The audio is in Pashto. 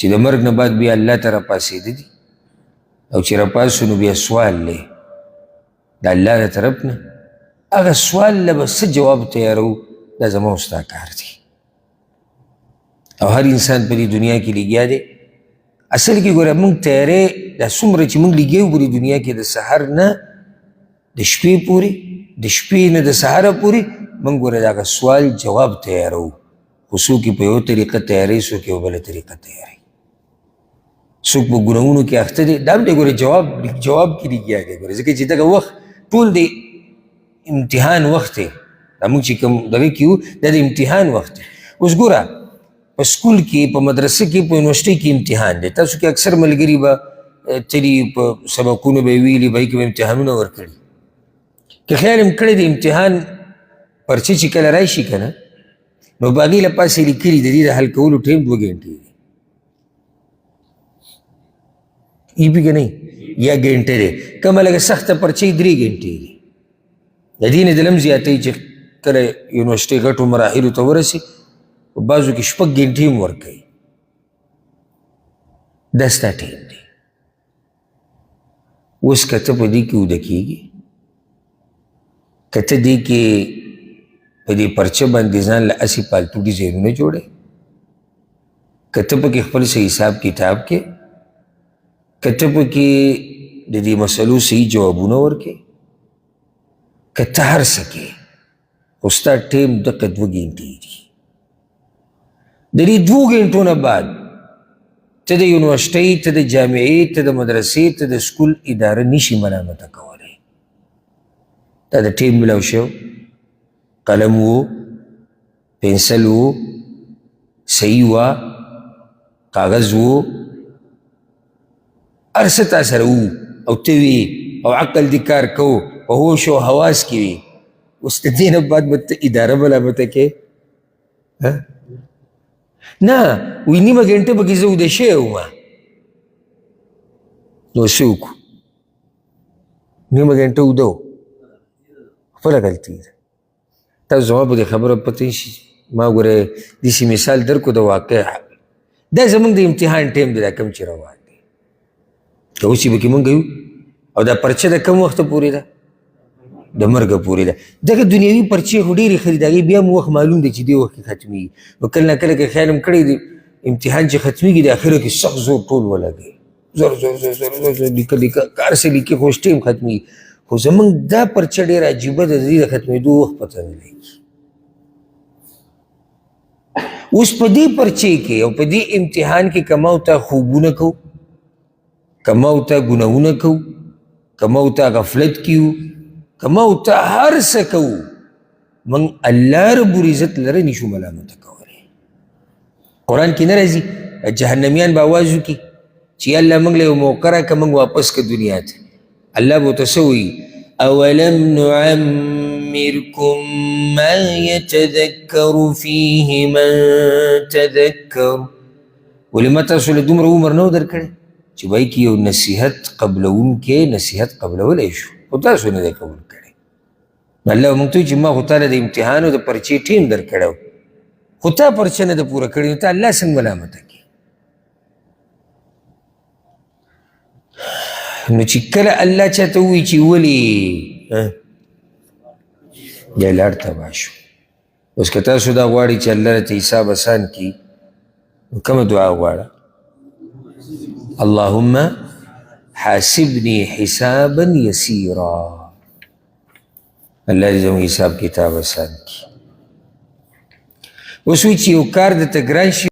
چې د مرګ نه بعد بیا الله ته راپاسېده دي او چې راپاسو نو بیا سوال دی د الله د طرف نه هغه سوال له به څه جواب تیارو دا زما او ستا کار دی او هر انسان په دې دنیا کې لګیا دی اصل کې ګوره موږ تیارې دا څومره چې موږ لګیا یو په دې دنیا کې د سحر نه د شپې پورې د شپې نه د سحره پورې موږ ګوره د هغه سوال جواب تیارو خو څوک یې په یوه طریقه تیاروي څوک یې په بله طریقه تیاروي څوک په ګناهونو کې اخته دی دا هم دی ګوره جواب کې لګیا دی ګوره ځکه چې دغه وخت ټول د امتحان وخت دی دا موږ چې کوم دغه کې یو دا د امتحان وخت دی اوس ګوره په سکول کې په مدرسه کې په یونیورسټۍ کې امتحان دی تاسو کې اکثر ملګري به تلي په سبقونو به یې ویلي به یې کې به امتحانونه ورکړي که خیال هم کړی د امتحان پرچې چې کله راشي که نه نو په هغې له پاسې لیکلي د دې د حل کولو ټایم 2 ګنټې دی ای پی که نه یا ګنټه دی کومه لږه سخته پرچې 3 ګنټې دی د دې نه د لم زیاتوي چې کله یونیورسټۍ غټو مراحلو ته ورسي په بعضو کې 6 ګنټې هم ورکوي دا ستا ټایم دی اوس که ته په دې کې اوده کېږي که ته دې کې په دې پرچه باندې ځان له هسې پالتو ډیزاینونه جوړوې که ته پکې خپل صحیح حساب کتاب کې که ته پکې د دې مسلو صحیح جوابونه ورکې که ته هر څه کې خو ستا ټایم دقه 2 ګنټې دي د دې 2 ګنټو نه بعد ته د یونیورسټۍ ته د جامعې ته د مدرسې ته د سکول اداره نشي ملامته کولی دا د ټایم ملاو شو قلم و پنسل و صحیح وه کاغذ و هر څه تا سره و او ته وي او عقل دې کار کوو په هوش او حواس کې وي اوس د دې نه بعد به ته اداره ملامته کې نه وی نیمه ګنټه پکې زه اوده شوی وم نو څه وکړو نیمه ګنټه اوده و خپله غلطي ده تاسو زما په دې خبره پته شي ما ګوره داسې مثال درکو د واقع دا زموږ د امتحان ټایم دی دا کم چې روان دی که اوس یې پکې مونږ یو او دا پرچه د کم وخته پورې ده د مرګه پورې ده دغه دنیوي پرچې خو ډېرې ښه دي د هغې بیا مو وخت معلوم دی چې دې وخت کې ختمېږي نو کله نه کله که خیال هم کړی دی امتحان چې ختمېږي د اخره کې سخت زور ټول ولګوي زور زور زور زور زور لیکه لیکه کار څه لیکي خو اوس ټایم ختمېږي خو زمونږ دا پرچه ډېره عجیبه ده د دې د ختمېدو وخت پته نه لګي اوس په دې پرچې کې او په دې امتحان کې که ما ورته خوبونه کوو که ما ورته ګناهونه کوو که ما ورته غفلت کیو که ما ورته هر څه کوو موږ الله رب العزت لره نشو ملامته کولی قرآن کې نه راځي جهنمیان به آواز وکړي چې یا الله موږ له یو موقع راکړه موږ واپس که دنیا ته الله به ورته څه وایي اولم نعمركم ما يتذكر فيه من تذكر ولې ما تاسو له دومره عمر نه و درکړی چې وایي کې یو نصیحت قبلونکی نصیحت قبلولی شو خو تاسو نه دی قبول کړی نو الله موږ ته وایي چې ما خو تاله د امتحان او د پرچې ټیم درکړی و خو تا پرچه نه ده پوره کړې نو ته الله څنګه ملامته کړي نو چې کله الله چاته ووایي چې ولې بیا لاړ تباه شو اوس که تاسو دا غواړئ چې الله راته حساب اسان کړي نو کومه دعا غواړه اللهم حاسبني حسابا يسيرا الله دې زموږ حساب کتاب اسان کړي اوس وایي چې یو کار درته ګران شي